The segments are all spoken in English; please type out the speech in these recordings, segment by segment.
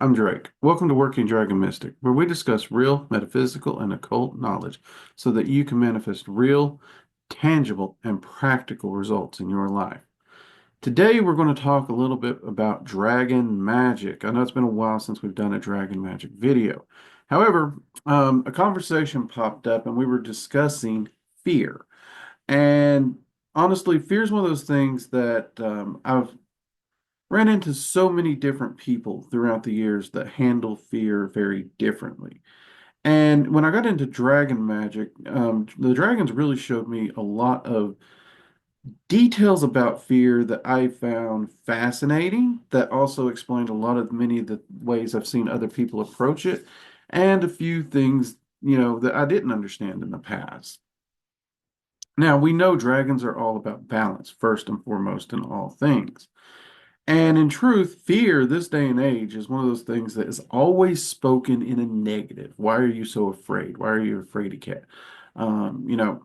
I'm Drake. Welcome to Working Dragon Mystic, where we discuss real, metaphysical, and occult knowledge so that you can manifest real, tangible, and practical results in your life. Today, we're going to talk a little bit about dragon magic. I know it's been a while since we've done a dragon magic video. However, a conversation popped up and we were discussing fear. And honestly, fear is one of those things that I've ran into so many different people throughout the years that handle fear very differently. And when I got into dragon magic, the dragons really showed me a lot of details about fear that I found fascinating, that also explained a lot of many of the ways I've seen other people approach it, and a few things, that I didn't understand in the past. Now, we know dragons are all about balance, first and foremost in all things. And in truth, fear this day and age is one of those things that is always spoken in a negative. Why are you so afraid? Why are you afraid of cat? You know,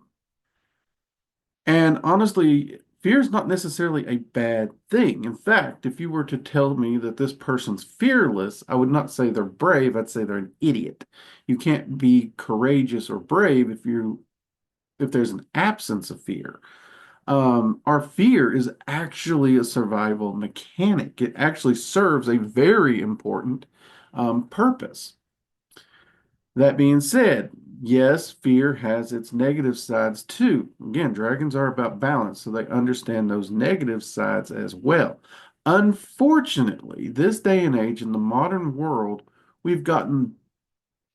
and honestly, fear is not necessarily a bad thing. In fact, if you were to tell me that this person's fearless, I would not say they're brave. I'd say they're an idiot. You can't be courageous or brave if there's an absence of fear. Our fear is actually a survival mechanic. It actually serves a very important purpose. That being said, yes, fear has its negative sides too. Again, dragons are about balance, so they understand those negative sides as well. Unfortunately, this day and age in the modern world, we've gotten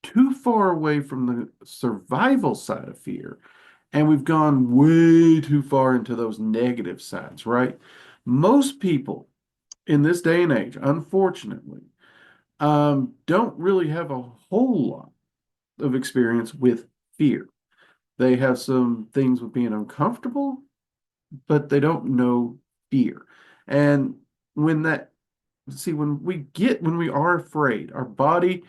too far away from the survival side of fear, and we've gone way too far into those negative sides, right? Most people in this day and age, unfortunately, don't really have a whole lot of experience with fear. They have some things with being uncomfortable, but they don't know fear. And when that, see, when we are afraid, our body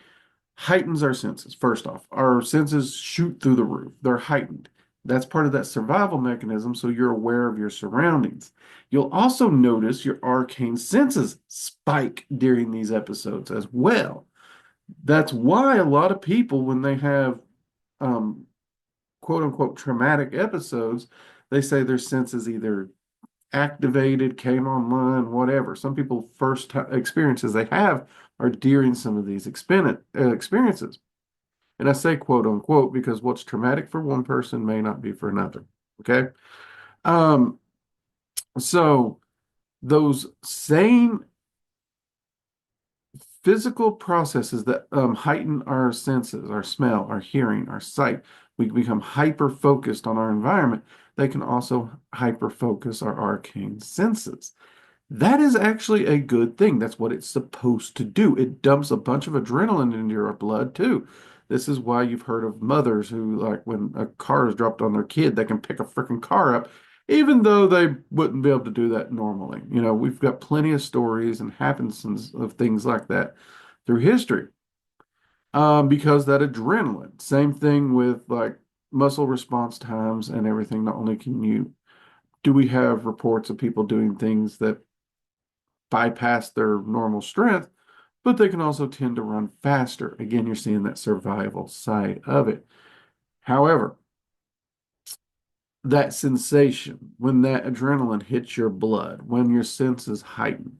heightens our senses. First off, our senses shoot through the roof. They're heightened. That's part of that survival mechanism, so you're aware of your surroundings. You'll also notice your arcane senses spike during these episodes as well. That's why a lot of people, when they have um, quote unquote traumatic episodes, they say their senses either activated, came online, whatever. Some people first experiences they have are during some of these experiences. And I say quote unquote because what's traumatic for one person may not be for another. Okay. Um, so those same physical processes that heighten our senses, our smell, our hearing, our sight, we become hyper focused on our environment. They can also hyper focus our arcane senses. That is actually a good thing. That's what it's supposed to do. It dumps a bunch of adrenaline into your blood too. This is why you've heard of mothers who, like, when a car is dropped on their kid, they can pick a freaking car up, even though they wouldn't be able to do that normally. We've got plenty of stories and happenings of things like that through history. Because that adrenaline, same thing with like muscle response times and everything. Not only do we have reports of people doing things that bypass their normal strength, but they can also tend to run faster. Again, you're seeing that survival side of it. However, that sensation, when that adrenaline hits your blood, when your senses heighten,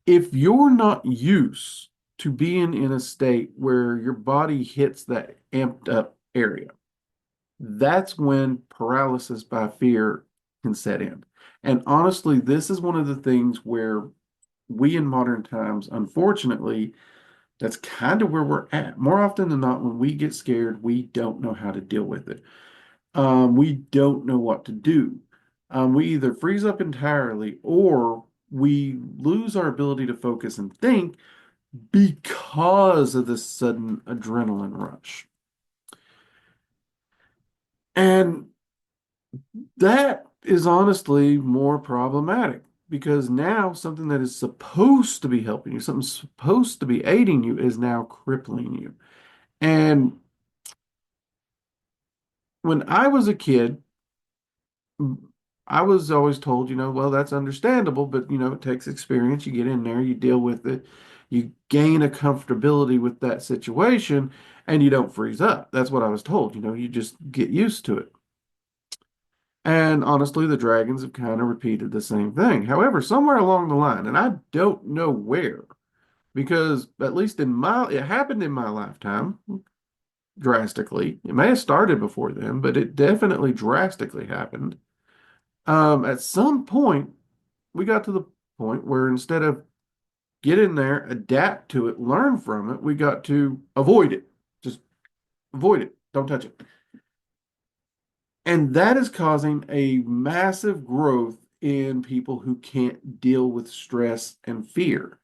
if you're not used to being in a state where your body hits that amped up area, that's when paralysis by fear can set in. And honestly, this is one of the things where we in modern times, unfortunately, that's kind of where we're at. More often than not, when we get scared, we don't know how to deal with it. We don't know what to do. We either freeze up entirely or we lose our ability to focus and think because of this sudden adrenaline rush. And that is honestly more problematic because now something that is supposed to be helping you, something supposed to be aiding you, is now crippling you. And when I was a kid, I was always told, well, that's understandable, but it takes experience. You get in there, you deal with it, You gain a comfortability with that situation and you don't freeze up. That's what I was told. You just get used to it. And honestly, the dragons have kind of repeated the same thing. However, somewhere along the line, and I don't know where, because at least it happened in my lifetime drastically. It may have started before then, but it definitely drastically happened. At some point, we got to the point where instead of get in there, adapt to it, learn from it, we got to avoid it. Just avoid it. Don't touch it. And that is causing a massive growth in people who can't deal with stress and fear.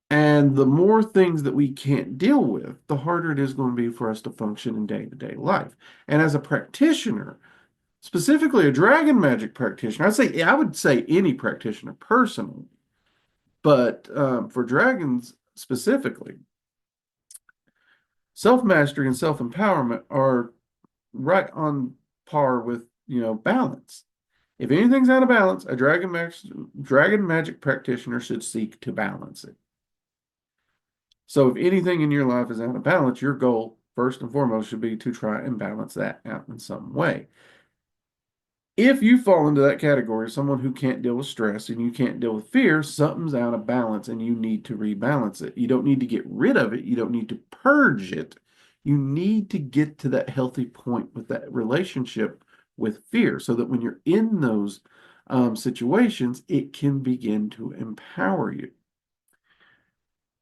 And the more things that we can't deal with, the harder it is going to be for us to function in day-to-day life. And as a practitioner, specifically a dragon magic practitioner, I would say any practitioner personally, but for dragons specifically, self-mastery and self-empowerment are right on par with, balance. If anything's out of balance, a dragon magic practitioner should seek to balance it. So if anything in your life is out of balance, your goal, first and foremost, should be to try and balance that out in some way. If you fall into that category, someone who can't deal with stress and you can't deal with fear, something's out of balance and you need to rebalance it. You don't need to get rid of it. You don't need to purge it. You need to get to that healthy point with that relationship with fear so that when you're in those situations, it can begin to empower you.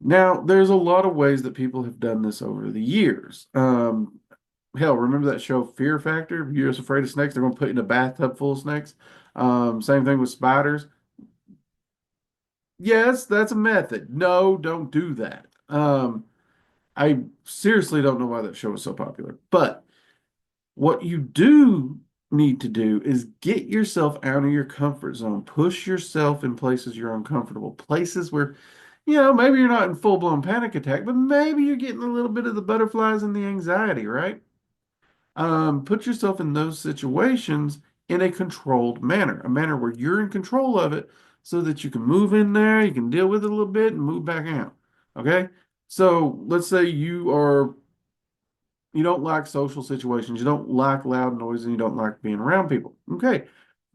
Now, there's a lot of ways that people have done this over the years. Hell, remember that show Fear Factor? If you're just afraid of snakes, they're going to put you in a bathtub full of snakes. Same thing with spiders. Yes, that's a method. No, don't do that. I seriously don't know why that show is so popular. But what you do need to do is get yourself out of your comfort zone. Push yourself in places you're uncomfortable, places where, maybe you're not in full-blown panic attack, but maybe you're getting a little bit of the butterflies and the anxiety, right? Put yourself in those situations in a controlled manner, a manner where you're in control of it so that you can move in there, you can deal with it a little bit and move back out. Okay? So let's say you don't like social situations, you don't like loud noise, and you don't like being around people. Okay.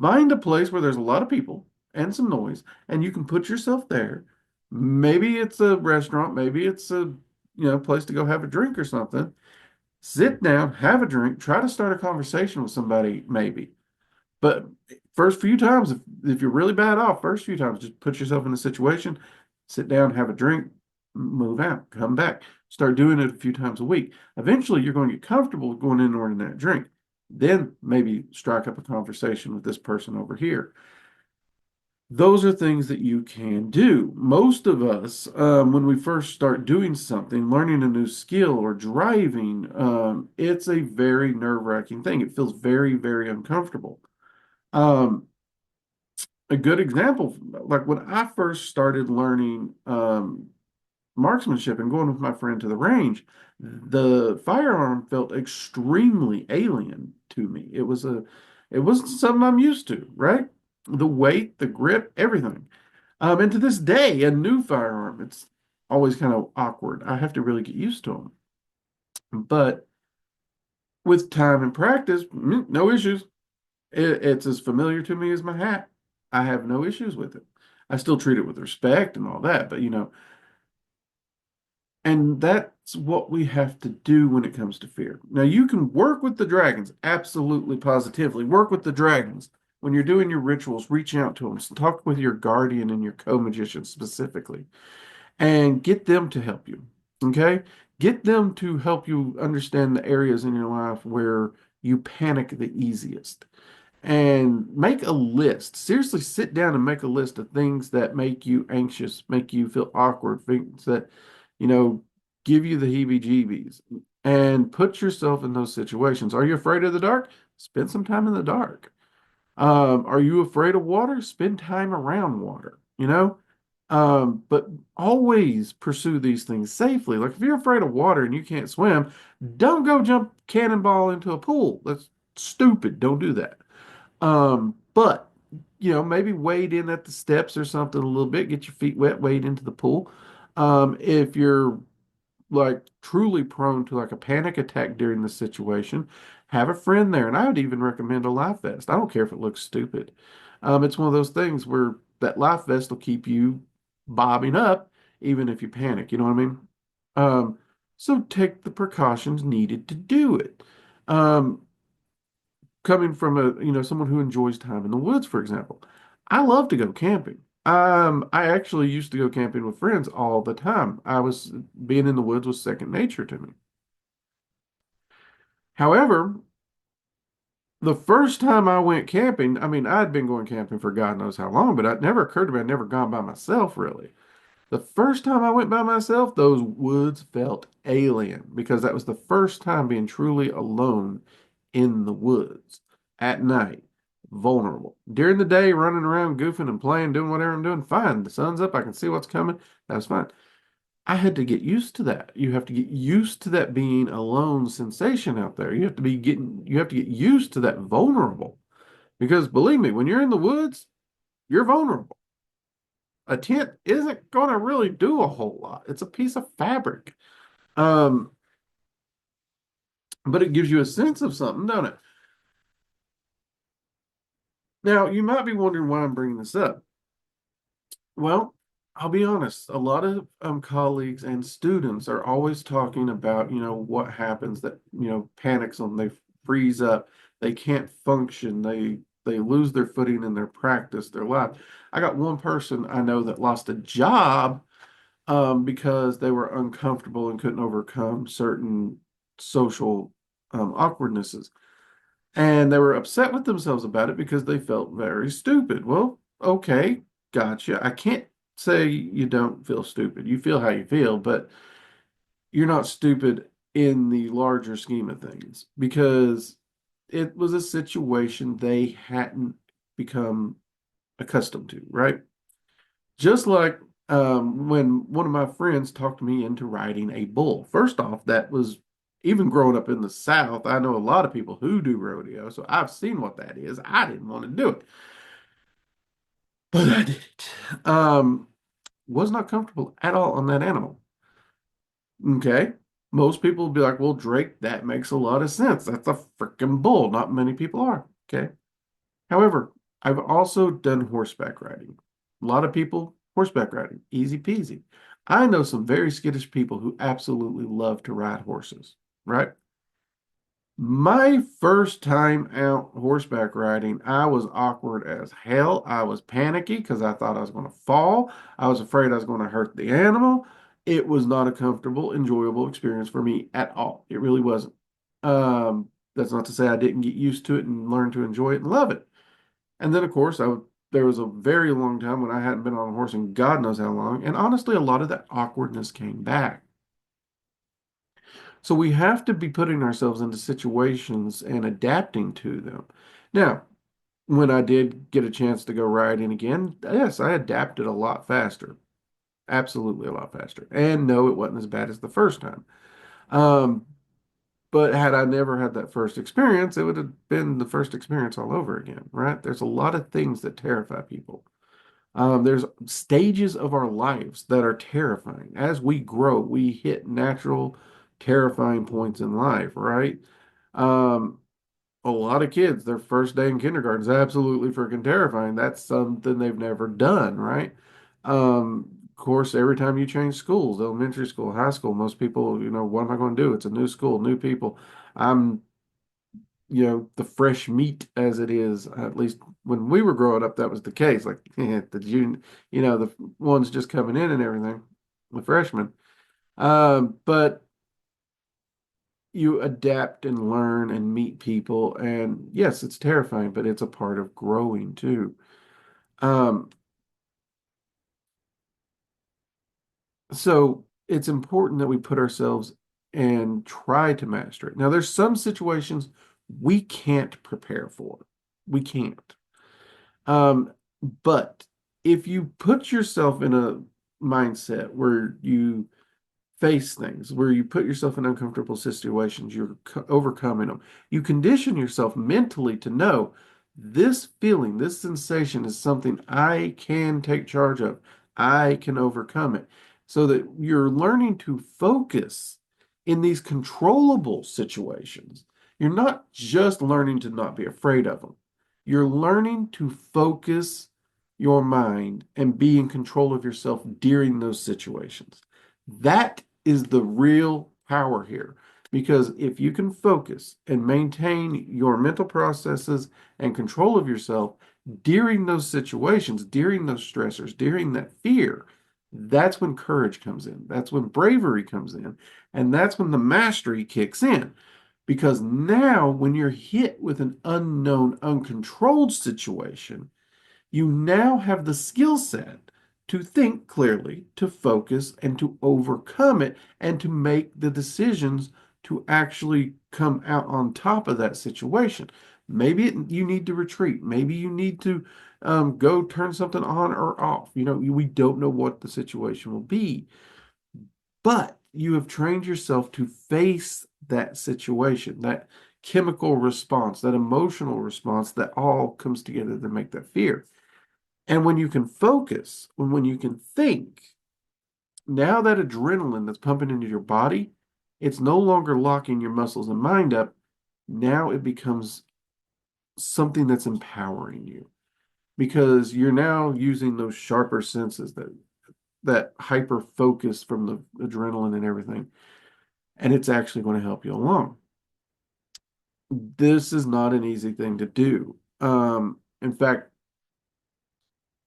Find a place where there's a lot of people and some noise, and you can put yourself there. Maybe it's a restaurant, maybe it's a place to go have a drink or something. Sit down, have a drink, try to start a conversation with somebody, maybe. But first few times, if you're really bad off, first few times, just put yourself in a situation, sit down, have a drink, move out, come back. Start doing it a few times a week. Eventually, you're going to get comfortable with going in and ordering that drink. Then maybe strike up a conversation with this person over here. Those are things that you can do. Most of us, when we first start doing something, learning a new skill or driving, it's a very nerve-wracking thing. It feels very, very uncomfortable. Um, a good example, like when I first started learning marksmanship and going with my friend to the range, the firearm felt extremely alien to me. It wasn't something I'm used to, right? The weight, the grip, everything. And to this day, a new firearm, it's always kind of awkward. I have to really get used to them. But with time and practice, no issues. It's as familiar to me as my hat. I have no issues with it. I still treat it with respect and all that, but and that's what we have to do when it comes to fear. Now, you can work with the dragons, absolutely positively. Work with the dragons. When you're doing your rituals, reach out to them. Talk with your guardian and your co-magician specifically, and get them to help you. Okay? Get them to help you understand the areas in your life where you panic the easiest. And make a list. Seriously, sit down and make a list of things that make you anxious, make you feel awkward, things that you know, give you the heebie-jeebies and put yourself in those situations. Are you afraid of the dark? Spend some time in the dark. Are you afraid of water? Spend time around water, but always pursue these things safely. Like if you're afraid of water and you can't swim, don't go jump cannonball into a pool. That's stupid. Don't do that. But maybe wade in at the steps or something a little bit, get your feet wet, wade into the pool. If you're like truly prone to like a panic attack during the situation, have a friend there. And I would even recommend a life vest. I don't care if it looks stupid. It's one of those things where that life vest will keep you bobbing up even if you panic. You know what I mean? Um, so take the precautions needed to do it. Um, Coming from someone who enjoys time in the woods, for example, I love to go camping. I actually used to go camping with friends all the time. Being in the woods was second nature to me. However, the first time I went camping, I mean, I'd been going camping for God knows how long, but it never occurred to me I'd never gone by myself really. The first time I went by myself, those woods felt alien because that was the first time being truly alone in the woods at night, vulnerable. During the day, running around, goofing and playing, doing whatever I'm doing, fine. The sun's up, I can see what's coming. That's fine. I had to get used to that. You have to get used to that being alone sensation out there. You have to get used to that vulnerable. Because believe me, when you're in the woods, you're vulnerable. A tent isn't going to really do a whole lot. It's a piece of fabric. Um, but it gives you a sense of something, don't it? Now, you might be wondering why I'm bringing this up. Well, I'll be honest, a lot of colleagues and students are always talking about, what happens that, panics them, they freeze up, they can't function, they lose their footing in their practice, their life. I got one person I know that lost a job because they were uncomfortable and couldn't overcome certain social awkwardnesses. And they were upset with themselves about it because they felt very stupid. Well, okay, gotcha. I can't say you don't feel stupid. You feel how you feel, but you're not stupid in the larger scheme of things because it was a situation they hadn't become accustomed to, right? Just like when one of my friends talked me into riding a bull. First off, that was even growing up in the South, I know a lot of people who do rodeo, so I've seen what that is. I didn't want to do it, but I did it. Was not comfortable at all on that animal. Okay. Most people will be like, well, Drake, that makes a lot of sense. That's a freaking bull. Not many people are. Okay. However, I've also done horseback riding. A lot of people, horseback riding, easy peasy. I know some very skittish people who absolutely love to ride horses, right? My first time out horseback riding, I was awkward as hell. I was panicky because I thought I was going to fall. I was afraid I was going to hurt the animal. It was not a comfortable, enjoyable experience for me at all. It really wasn't. That's not to say I didn't get used to it and learn to enjoy it and love it. And then, of course, there was a very long time when I hadn't been on a horse in God knows how long. And honestly, a lot of that awkwardness came back. So we have to be putting ourselves into situations and adapting to them. Now, when I did get a chance to go riding again, yes, I adapted a lot faster. Absolutely a lot faster. And no, it wasn't as bad as the first time. Um, but had I never had that first experience, it would have been the first experience all over again, right? There's a lot of things that terrify people. There's stages of our lives that are terrifying. As we grow, we hit natural, terrifying points in life, right? Um, a lot of kids, their first day in kindergarten is absolutely freaking terrifying. That's something they've never done, right? Of course, every time you change schools, elementary school, high school, most people, what am I going to do? It's a new school, new people. I'm the fresh meat as it is. At least when we were growing up, that was the case. Like the June, the ones just coming in and everything, the freshmen. But you adapt and learn and meet people, and yes, it's terrifying, but it's a part of growing too. Um, so it's important that we put ourselves and try to master it. Now, there's some situations we can't prepare for. We can't. Um, but if you put yourself in a mindset where you face things, where you put yourself in uncomfortable situations, you're overcoming them, you condition yourself mentally to know This feeling, this sensation is something I can take charge of. I can overcome it. So that you're learning to focus in these controllable situations. You're not just learning to not be afraid of them. You're learning to focus your mind and be in control of yourself during those situations. That is the real power here. Because if you can focus and maintain your mental processes and control of yourself during those situations, during those stressors, during that fear, that's when courage comes in. That's when bravery comes in. And that's when the mastery kicks in. Because now, when you're hit with an unknown, uncontrolled situation, you now have the skill set to think clearly, to focus, and to overcome it, and to make the decisions to actually come out on top of that situation. Maybe you need to retreat. Maybe you need to go turn something on or off. We don't know what the situation will be, but you have trained yourself to face that situation, that chemical response, that emotional response that all comes together to make that fear. And when you can focus, when you can think, now that adrenaline that's pumping into your body, it's no longer locking your muscles and mind up. Now it becomes something that's empowering you because you're now using those sharper senses, that hyper focus from the adrenaline and everything, and it's actually going to help you along. This is not an easy thing to do. In fact,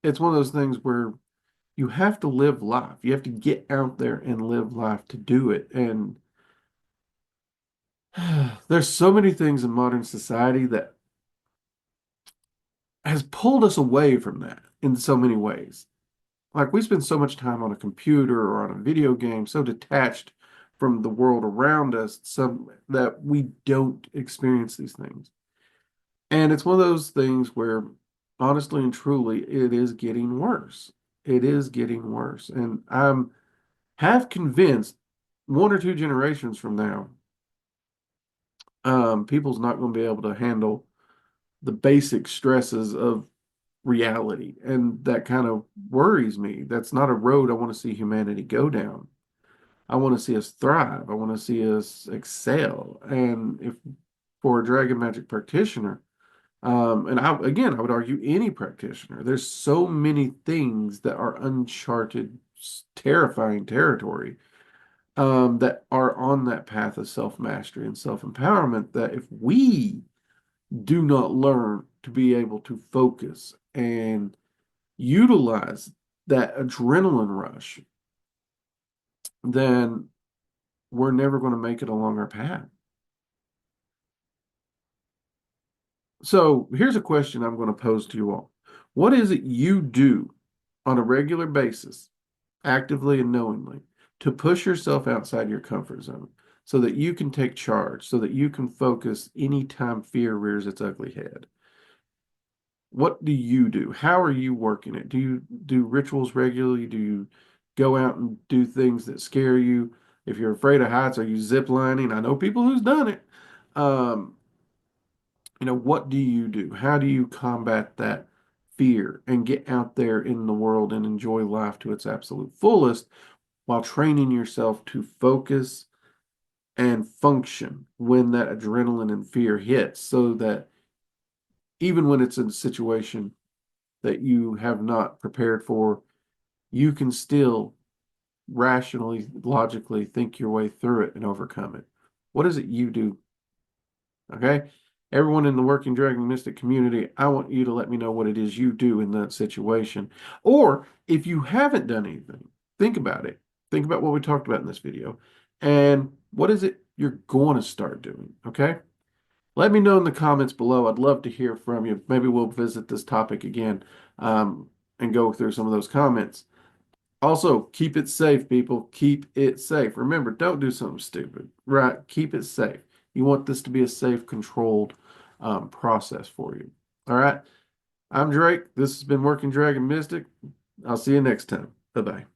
it's one of those things where you have to live life. You have to get out there and live life to do it. And there's so many things in modern society that has pulled us away from that in so many ways. Like we spend so much time on a computer or on a video game, so detached from the world around us, some that we don't experience these things. And it's one of those things where honestly and truly it is getting worse. It is getting worse. And I'm half convinced one or two generations from now, people's not going to be able to handle the basic stresses of reality. And that kind of worries me. That's not a road I want to see humanity go down. I want to see us thrive. I want to see us excel. And if for a dragon magic practitioner, and again, I would argue any practitioner, there's so many things that are uncharted, terrifying territory that are on that path of self-mastery and self-empowerment that if we do not learn to be able to focus and utilize that adrenaline rush, then we're never going to make it along our path. So here's a question I'm going to pose to you all. What is it you do on a regular basis, actively and knowingly, to push yourself outside your comfort zone so that you can take charge, so that you can focus anytime fear rears its ugly head? What do you do? How are you working it? Do you do rituals regularly? Do you go out and do things that scare you? If you're afraid of heights, are you zip lining? I know people who's done it. Um, what do you do? How do you combat that fear and get out there in the world and enjoy life to its absolute fullest while training yourself to focus and function when that adrenaline and fear hits so that even when it's in a situation that you have not prepared for, you can still rationally, logically think your way through it and overcome it. What is it you do? Okay. Everyone in the Working Dragon Mystic community, I want you to let me know what it is you do in that situation. Or if you haven't done anything, think about it. Think about what we talked about in this video. And what is it you're going to start doing? Okay. Let me know in the comments below. I'd love to hear from you. Maybe we'll visit this topic again and go through some of those comments. Also, keep it safe, people. Keep it safe. Remember, don't do something stupid, right? Keep it safe. You want this to be a safe, controlled process for you. All right. I'm Drake. This has been Working Dragon Mystic. I'll see you next time. Bye-bye.